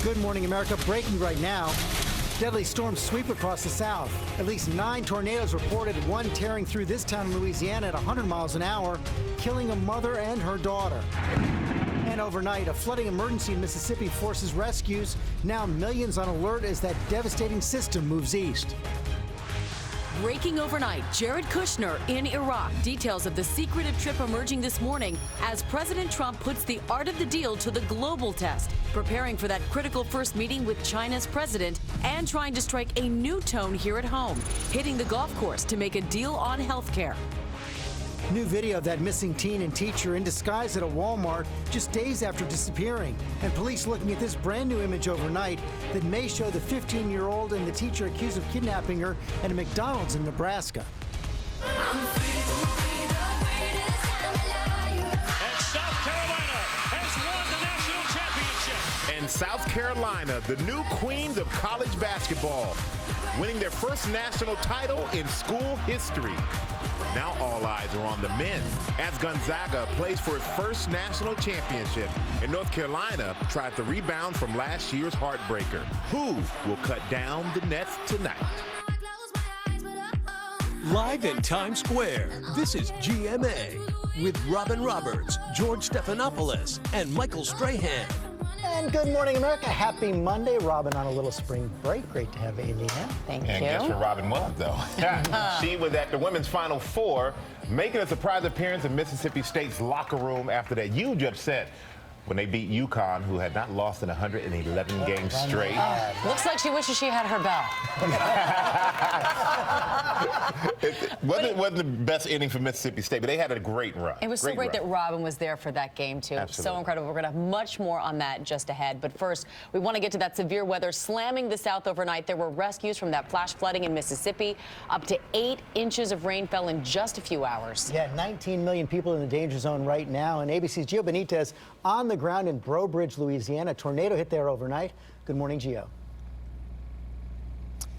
Good morning, America. Breaking right now. Deadly storms sweep across the south. At least 9 tornadoes reported, one tearing through this town in Louisiana at 100 miles an hour, killing a mother and her daughter. And overnight, a flooding emergency in Mississippi forces rescues. Now millions on alert as that devastating system moves east. Breaking overnight, Jared Kushner in Iraq. Details of the secretive trip emerging this morning as President Trump puts the art of the deal to the global test, preparing for that critical first meeting with China's president and trying to strike a new tone here at home, hitting the golf course to make a deal on health care. New video of that missing teen and teacher in disguise at a Walmart just days after disappearing. And police looking at this brand new image overnight that may show the 15-year-old and the teacher accused of kidnapping her at a McDonald's in Nebraska. And South Carolina has won the national championship. And South Carolina, the new queens of college basketball, winning their first national title in school history. Now all eyes are on the men as Gonzaga plays for its first national championship, and North Carolina tries to rebound from last year's heartbreaker. Who will cut down the Nets tonight? Live in Times Square, this is GMA with Robin Roberts, George Stephanopoulos, and Michael Strahan. And good morning, America. Happy Monday. Robin on a little spring break. Great to have Amy now. Thank you. And guess where Robin was, though? She was at the women's Final Four, making a surprise appearance in Mississippi State's locker room after that huge upset when they beat UConn, who had not lost in 111 games straight. Looks like she wishes she had her bell. It wasn't the best inning for Mississippi State, but they had a great run. It was so great that Robin was there for that game, too. Absolutely. So incredible. We're going to have much more on that just ahead. But first, we want to get to that severe weather slamming the South overnight. There were rescues from that flash flooding in Mississippi. Up to 8 inches of rain fell in just a few hours. Yeah, 19 million people in the danger zone right now. And ABC's Gio Benitez on the ground in Breaux Bridge, Louisiana. A tornado hit there overnight. Good morning, Gio.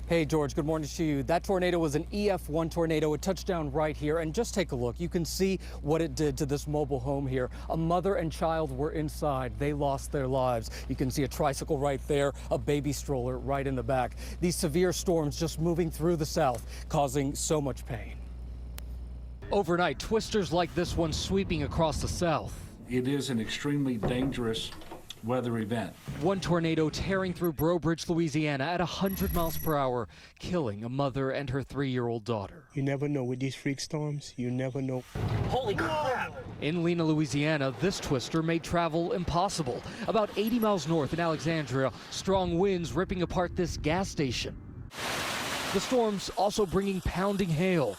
Hey, George, good morning to you. That tornado was an EF1 tornado. It touched down right here. And just take a look. You can see what it did to this mobile home here. A mother and child were inside. They lost their lives. You can see a tricycle right there, a baby stroller right in the back. These severe storms just moving through the South, causing so much pain. Overnight, twisters like this one sweeping across the South. It is an extremely dangerous weather event. One tornado tearing through Breaux Bridge, Louisiana at 100 miles per hour, killing a mother and her 3-year-old daughter. You never know with these freak storms. You never know. Holy crap! In Lena, Louisiana, this twister made travel impossible. About 80 miles north in Alexandria, strong winds ripping apart this gas station. The storms also bringing pounding hail.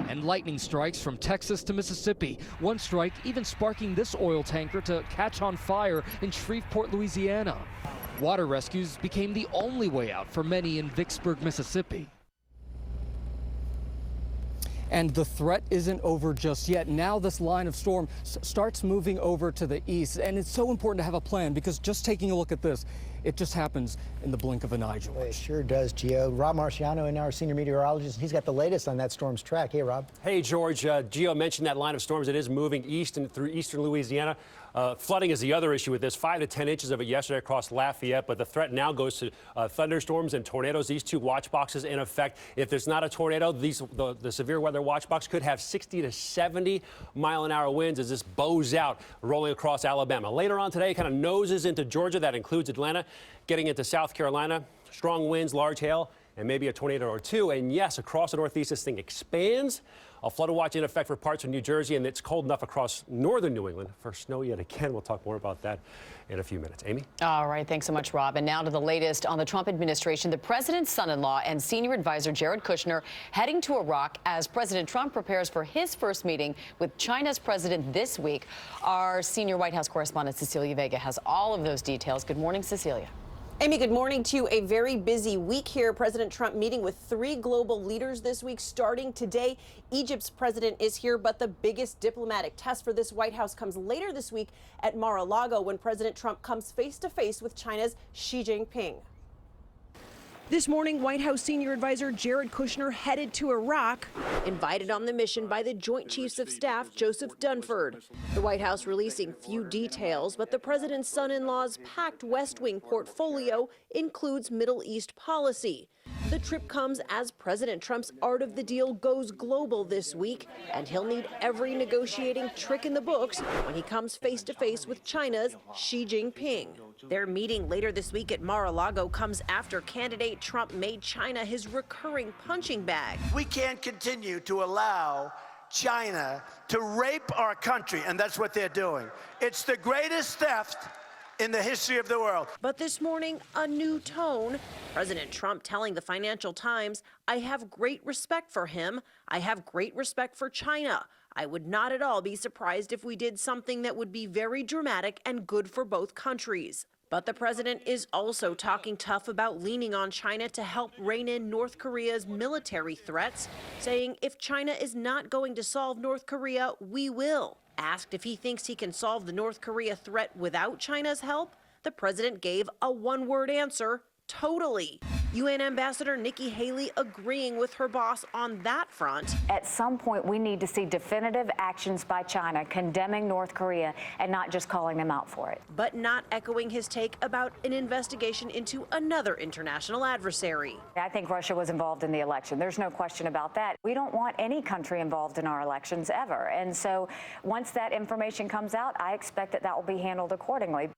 And lightning strikes from Texas to Mississippi. One strike even sparking this oil tanker to catch on fire in Shreveport, Louisiana. Water rescues became the only way out for many in Vicksburg, Mississippi. And the threat isn't over just yet. Now this line of storm starts moving over to the east. And it's so important to have a plan because just taking a look at this, it just happens in the blink of an eye, George. It sure does, Gio. Rob Marciano and our senior meteorologist, he's got the latest on that storm's track. Hey, Rob. Hey, George. Gio mentioned that line of storms. It is moving east and through eastern Louisiana. Flooding is the other issue with this. 5 to 10 inches of it yesterday across Lafayette, but the threat now goes to thunderstorms and tornadoes. These two watch boxes in effect. If there's not a tornado, the severe weather watch box could have 60 to 70 mile-an-hour winds as this bows out, rolling across Alabama. Later on today, kind of noses into Georgia. That includes Atlanta, getting into South Carolina. Strong winds, large hail, and maybe a tornado or two. And yes, across the Northeast, this thing expands. A flood watch in effect for parts of New Jersey, and it's cold enough across northern New England for snow yet again. We'll talk more about that in a few minutes. Amy? All right. Thanks so much, Rob. And now to the latest on the Trump administration. The president's son-in-law and senior advisor Jared Kushner heading to Iraq as President Trump prepares for his first meeting with China's president this week. Our senior White House correspondent Cecilia Vega has all of those details. Good morning, Cecilia. Amy, good morning to you. A very busy week here. President Trump meeting with 3 global leaders this week, starting today. Egypt's president is here, but the biggest diplomatic test for this White House comes later this week at Mar-a-Lago when President Trump comes face to face with China's Xi Jinping. This morning, White House senior advisor Jared Kushner headed to Iraq, invited on the mission by the Joint Chiefs of Staff Joseph Dunford. The White House releasing few details, but the president's son-in-law's packed West Wing portfolio includes Middle East policy. The trip comes as President Trump's art of the deal goes global this week, and he'll need every negotiating trick in the books when he comes face-to-face with China's Xi Jinping. Their meeting later this week at Mar-a-Lago comes after candidate Trump made China his recurring punching bag. We can't continue to allow China to rape our country, and that's what they're doing. It's the greatest theft in the history of the world. But this morning, a new tone. President Trump telling the Financial Times, "I have great respect for him. I have great respect for China. I would not at all be surprised if we did something that would be very dramatic and good for both countries." But the president is also talking tough about leaning on China to help rein in North Korea's military threats, saying if China is not going to solve North Korea, we will. Asked if he thinks he can solve the North Korea threat without China's help, the president gave a one-word answer: totally. UN Ambassador Nikki Haley agreeing with her boss on that front. At some point, we need to see definitive actions by China condemning North Korea and not just calling them out for it. But not echoing his take about an investigation into another international adversary. I think Russia was involved in the election. There's no question about that. We don't want any country involved in our elections ever. And so once that information comes out, I expect that that will be handled accordingly.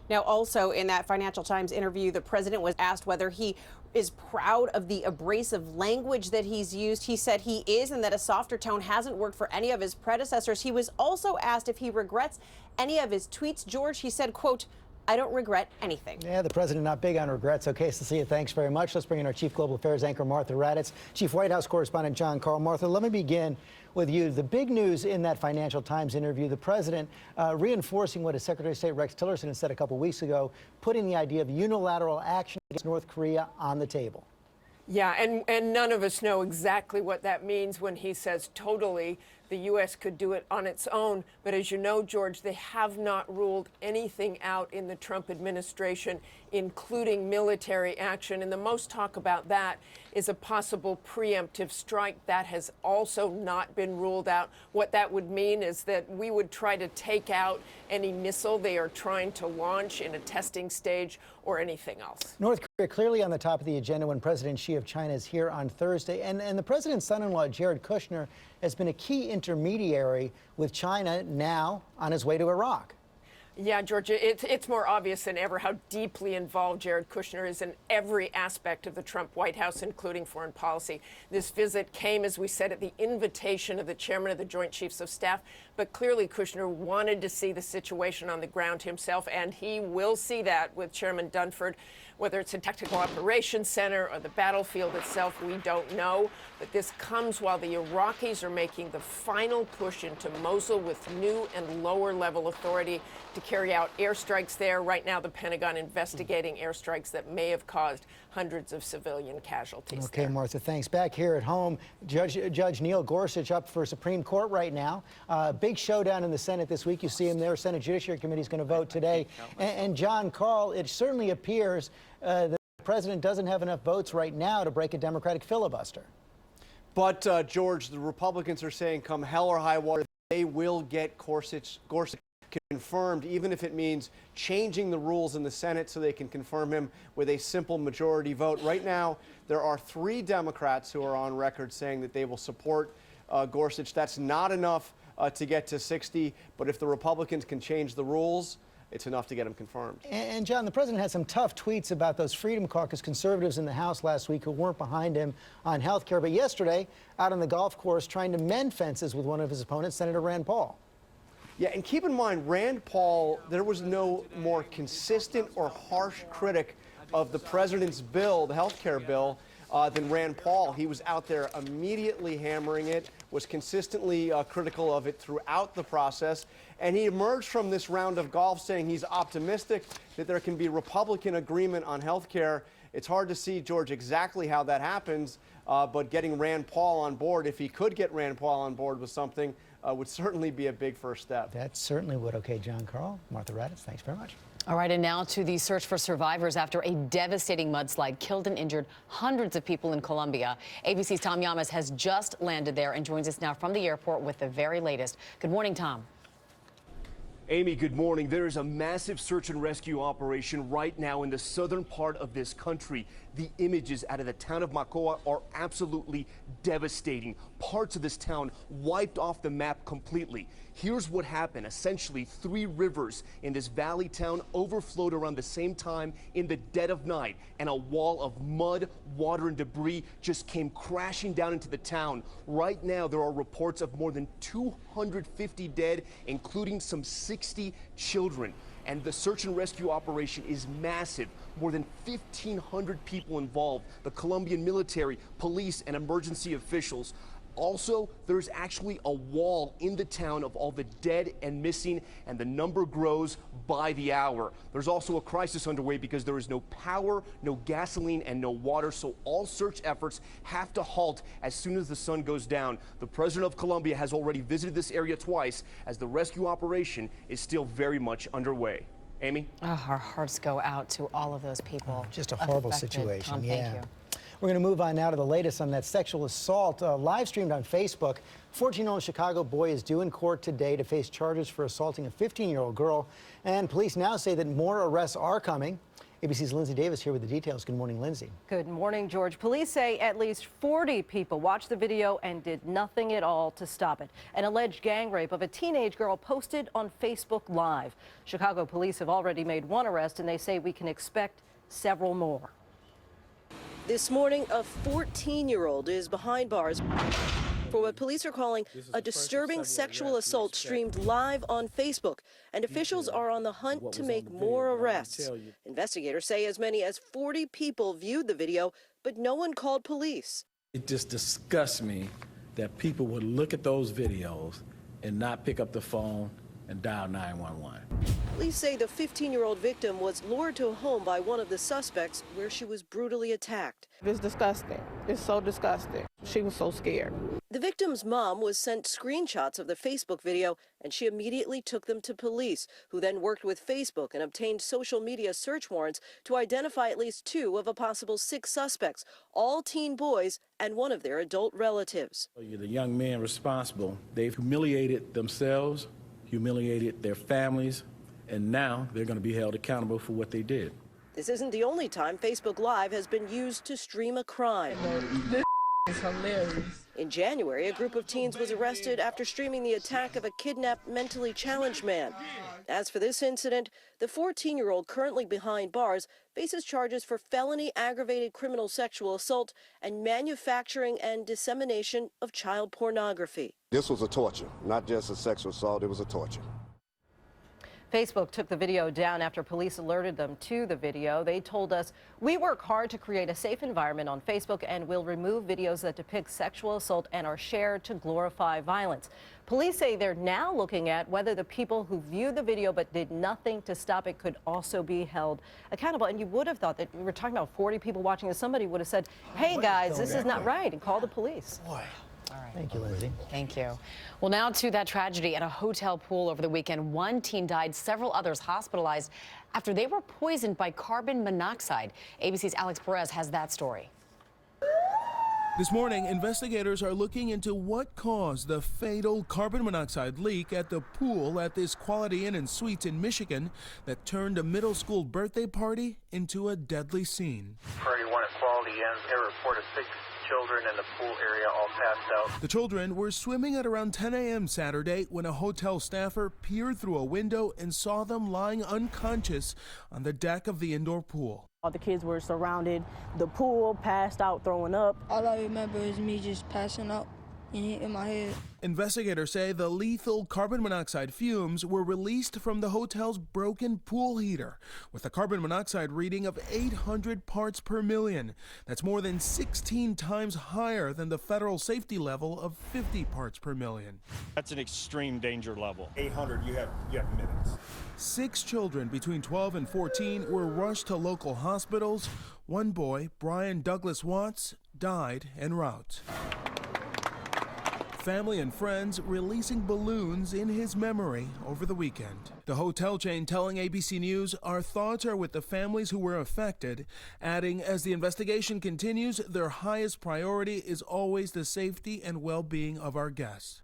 Now, also in that Financial Times interview, the president was asked whether he is proud of the abrasive language that he's used. He said he is, and that a softer tone hasn't worked for any of his predecessors. He was also asked if he regrets any of his tweets. George, he said, quote, "I don't regret anything." Yeah, the president not big on regrets. Okay, Cecilia, thanks very much. Let's bring in our Chief Global Affairs anchor, Martha Raddatz, Chief White House Correspondent John Karl. Martha, let me begin with you. The big news in that Financial Times interview, the president reinforcing what his Secretary of State Rex Tillerson had said a couple weeks ago, putting the idea of unilateral action against North Korea on the table. Yeah, and none of us know exactly what that means when he says totally. The U.S. could do it on its own. But as you know, George, they have not ruled anything out in the Trump administration, including military action. And the most talk about that is a possible preemptive strike. That has also not been ruled out. What that would mean is that we would try to take out any missile they are trying to launch in a testing stage or anything else. North Korea clearly on the top of the agenda when President Xi of China is here on Thursday. And the president's son-in-law, Jared Kushner, has been a key intermediary with China now on his way to Iraq. Yeah, Georgia, it's more obvious than ever how deeply involved Jared Kushner is in every aspect of the Trump White House, including foreign policy. This visit came, as we said, at the invitation of the chairman of the Joint Chiefs of Staff. But clearly, Kushner wanted to see the situation on the ground himself, and he will see that with Chairman Dunford. Whether it's a technical operations center or the battlefield itself, we don't know. But this comes while the Iraqis are making the final push into Mosul with new and lower level authority to carry out airstrikes there. Right now, the Pentagon investigating airstrikes that may have caused hundreds of civilian casualties. Okay, there. Martha, thanks. Back here at home, Judge Neil Gorsuch up for Supreme Court right now. Big showdown in the Senate this week. You see him there. Senate Judiciary Committee is going to vote today. And John Karl, it certainly appears that the president doesn't have enough votes right now to break a Democratic filibuster. But, George, the Republicans are saying come hell or high water, they will get Gorsuch confirmed, even if it means changing the rules in the Senate so they can confirm him with a simple majority vote. Right now, there are 3 Democrats who are on record saying that they will support Gorsuch. That's not enough to get to 60, but if the Republicans can change the rules, it's enough to get him confirmed. And John, the president had some tough tweets about those Freedom Caucus conservatives in the House last week who weren't behind him on health care. But yesterday, out on the golf course, trying to mend fences with one of his opponents, Senator Rand Paul. Yeah, and keep in mind, Rand Paul, there was no more consistent or harsh critic of the president's bill, the health care bill, than Rand Paul. He was out there immediately hammering it, was consistently critical of it throughout the process, and he emerged from this round of golf saying he's optimistic that there can be Republican agreement on health care. It's hard to see, George, exactly how that happens, but getting Rand Paul on board, if he could get Rand Paul on board with something, would certainly be a big first step. That certainly would. Okay, John Karl, Martha Raddatz, thanks very much. All right, and now to the search for survivors after a devastating mudslide killed and injured hundreds of people in Colombia. ABC's Tom Llamas has just landed there and joins us now from the airport with the very latest. Good morning, Tom. Amy, good morning. There is a massive search and rescue operation right now in the southern part of this country. The images out of the town of Macoa are absolutely devastating. Parts of this town wiped off the map completely. Here's what happened. Essentially, 3 rivers in this valley town overflowed around the same time in the dead of night, and a wall of mud, water, and debris just came crashing down into the town. Right now, there are reports of more than 250 dead, including some 60 children. And the search and rescue operation is massive. More than 1,500 people involved, the Colombian military, police, and emergency officials. Also, there's actually a wall in the town of all the dead and missing, and the number grows by the hour. There's also a crisis underway because there is no power, no gasoline, and no water, so all search efforts have to halt as soon as the sun goes down. The president of Colombia has already visited this area twice, as the rescue operation is still very much underway. Amy? Oh, our hearts go out to all of those people. Just a horrible affected. situation. Tom, yeah. thank you. We're going to move on now to the latest on that sexual assault live streamed on Facebook. 14-year-old Chicago boy is due in court today to face charges for assaulting a 15-year-old girl. And police now say that more arrests are coming. ABC's Lindsay Davis here with the details. Good morning, Lindsay. Good morning, George. Police say at least 40 people watched the video and did nothing at all to stop it. An alleged gang rape of a teenage girl posted on Facebook Live. Chicago police have already made 1 arrest, and they say we can expect several more. This morning, a 14-year-old is behind bars for what police are calling a disturbing sexual assault streamed live on Facebook, and officials are on the hunt to make more arrests. Investigators say as many as 40 people viewed the video, but no one called police. It just disgusts me that people would look at those videos and not pick up the phone and dial 911. Police say the 15-year-old victim was lured to a home by one of the suspects where she was brutally attacked. It's disgusting. It's so disgusting. She was so scared. The victim's mom was sent screenshots of the Facebook video, and she immediately took them to police, who then worked with Facebook and obtained social media search warrants to identify at least 2 of a possible 6 suspects, all teen boys and one of their adult relatives. The young men responsible, they've humiliated themselves, humiliated their families, and now they're going to be held accountable for what they did. This isn't the only time Facebook Live has been used to stream a crime. This is hilarious. In January, a group of teens was arrested after streaming the attack of a kidnapped, mentally challenged man. As for this incident, the 14-year-old currently behind bars faces charges for felony aggravated criminal sexual assault and manufacturing and dissemination of child pornography. This was a torture, not just a sexual assault, it was a torture. Facebook took the video down after police alerted them to the video. They told us, "We work hard to create a safe environment on Facebook and will remove videos that depict sexual assault and are shared to glorify violence." Police say they're now looking at whether the people who viewed the video but did nothing to stop it could also be held accountable. And you would have thought that we were talking about 40 people watching this. Somebody would have said, "Hey guys, this is not right," and call the police. Boy. All right. Thank you, Lindsay. Thank you. Well, now to that tragedy at a hotel pool over the weekend. 1 teen died, several others hospitalized after they were poisoned by carbon monoxide. ABC's Alex Perez has that story. This morning, investigators are looking into what caused the fatal carbon monoxide leak at the pool at this Quality Inn and Suites in Michigan that turned a middle school birthday party into a deadly scene. Party 1 at Quality Inn, they reported 6 children in the pool area all passed out. The children were swimming at around 10 a.m. Saturday when a hotel staffer peered through a window and saw them lying unconscious on the deck of the indoor pool. All the kids were surrounded the pool, passed out, throwing up. All I remember is me just passing out and hitting my head. Investigators say the lethal carbon monoxide fumes were released from the hotel's broken pool heater with a carbon monoxide reading of 800 parts per million. That's more than 16 times higher than the federal safety level of 50 parts per million. That's an extreme danger level. 800, you have minutes. 6 children between 12 and 14 were rushed to local hospitals. One boy, Brian Douglas Watts, died en route. family and friends releasing balloons in his memory over the weekend. The hotel chain telling ABC News, "Our thoughts are with the families who were affected," adding, "As the investigation continues, their highest priority is always the safety and well-being of our guests."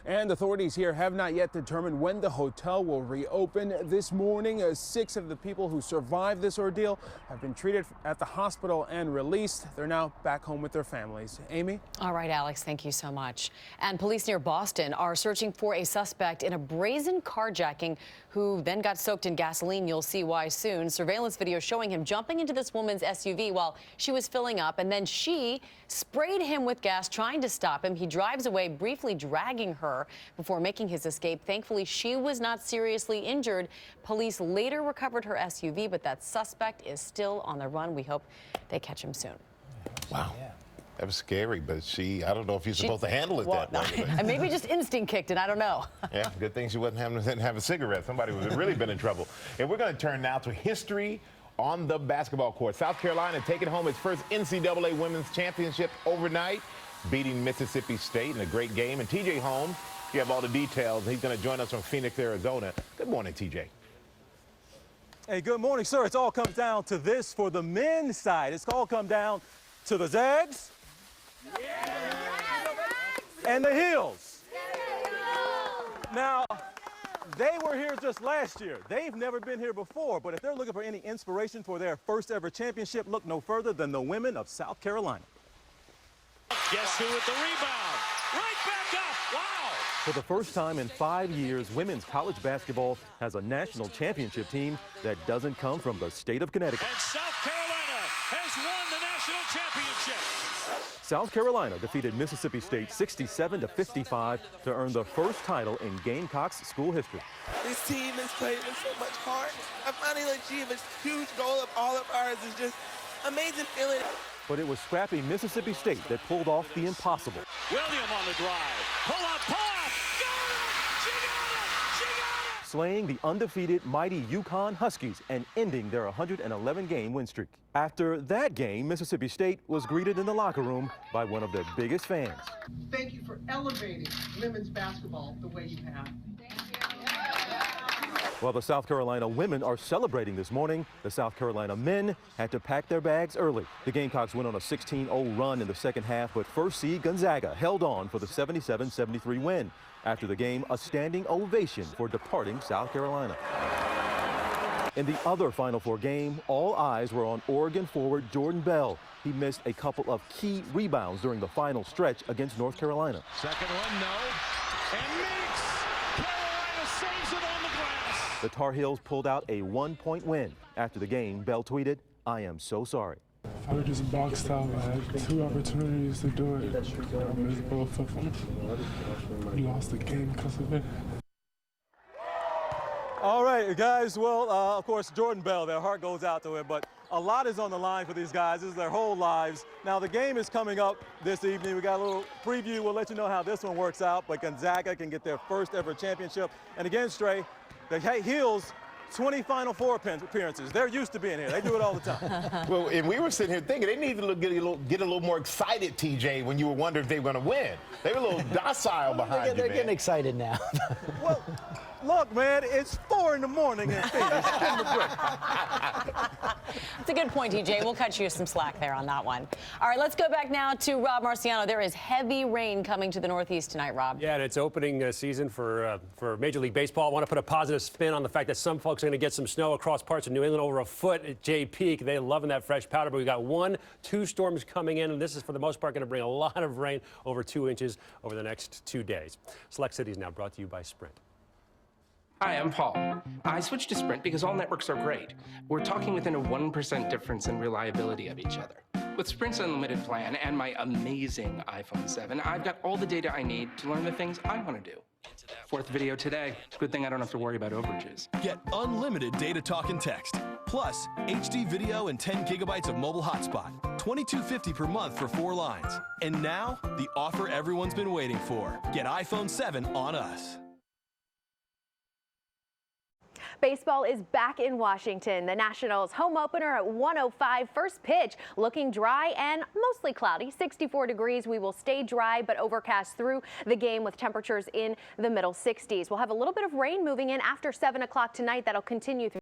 And authorities here have not yet determined when the hotel will reopen. This morning, 6 of the people who survived this ordeal have been treated at the hospital and released. They're now back home with their families. Amy? All right, Alex, thank you so much. And police near Boston are searching for a suspect in a brazen carjacking who then got soaked in gasoline. You'll see why soon. Surveillance video showing him jumping into this woman's SUV while she was filling up, and then she sprayed him with gas, trying to stop him. He drives away, briefly dragging her before making his escape. Thankfully, she was not seriously injured. Police later recovered her SUV, but that suspect is still on the run. We hope they catch him soon. Wow. That was scary, but I don't know if you're supposed to handle it that way. Maybe just instinct kicked it. I don't know. Yeah, good thing she wasn't having a cigarette. Somebody would have really been in trouble. And we're going to turn now to history on the basketball court. South Carolina taking home its first NCAA Women's Championship overnight, beating Mississippi State in a great game. And TJ Holmes, you have all the details. He's going to join us from Phoenix, Arizona. Good morning, TJ. Hey, good morning, sir. It's all come down to this for the men's side. It's all come down to the Zags and the Heels. Now, they were here just last year. They've never been here before, but if they're looking for any inspiration for their first ever championship, look no further than the women of South Carolina. Guess who with the rebound? Right back up. Wow. For the first time in 5 years, women's college basketball has a national championship team that doesn't come from the state of Connecticut. And South Carolina has won the national championship. South Carolina defeated Mississippi State 67-55 to earn the first title in Gamecocks school history. This team has played with so much heart. I finally achieved a huge goal of all of ours. It's just amazing feeling. But it was scrappy Mississippi State that pulled off the impossible. William on the drive. Pull up, pull up. Got it! She got it! She got it! Slaying the undefeated mighty UConn Huskies and ending their 111-game win streak. After that game, Mississippi State was greeted in the locker room by one of their biggest fans. Thank you for elevating women's basketball the way you have. While the South Carolina women are celebrating this morning, the South Carolina men had to pack their bags early. The Gamecocks went on a 16-0 run in the second half, but first seed Gonzaga held on for the 77-73 win. After the game, a standing ovation for departing South Carolina. In the other Final Four game, all eyes were on Oregon forward Jordan Bell. He missed a couple of key rebounds during the final stretch against North Carolina. Second one, no. And makes. Carolina saves it on the glass. The Tar Heels pulled out a 1-point win. After the game, Bell tweeted, "I am so sorry." I was just boxed out. I had 2 opportunities to do it. I missed both of them. We lost the game because of it. All right, guys. Well, of course, Jordan Bell, their heart goes out to him, but a lot is on the line for these guys. This is their whole lives. Now, the game is coming up this evening. We got a little preview. We'll let you know how this one works out, but Gonzaga can get their first ever championship. And again, Stray, the Heels, 20 Final Four appearances. They're used to being here. They do it all the time. Well, and we were sitting here thinking they needed to get a little more excited, TJ, when you were wondering if they were going to win. They were a little docile behind you, They're man. getting excited now. Well, look, man, it's 4 in the morning in Phoenix. Give 'em a break. It's a good point, TJ. We'll cut you some slack there on that one. All right, let's go back now to Rob Marciano. There is heavy rain coming to the Northeast tonight, Rob. Yeah, and it's opening season for Major League Baseball. I want to put a positive spin on the fact that some folks are going to get some snow across parts of New England, over a foot at Jay Peak. They're loving that fresh powder, but we've got 1-2 storms coming in, and this is for the most part going to bring a lot of rain, over 2 inches over the next 2 days. Select City is now brought to you by Sprint. Hi, I'm Paul. I switched to Sprint because all networks are great. We're talking within a 1% difference in reliability of each other. With Sprint's unlimited plan and my amazing iPhone 7, I've got all the data I need to learn the things I want to do. 4th video today. Good thing I don't have to worry about overages. Get unlimited data, talk, and text. Plus, HD video and 10 gigabytes of mobile hotspot. $22.50 per month for 4 lines. And now, the offer everyone's been waiting for. Get iPhone 7 on us. Baseball is back in Washington. The Nationals home opener at 1:05. First pitch looking dry and mostly cloudy. 64 degrees. We will stay dry but overcast through the game with temperatures in the middle 60s. We'll have a little bit of rain moving in after 7 o'clock tonight. That'll continue through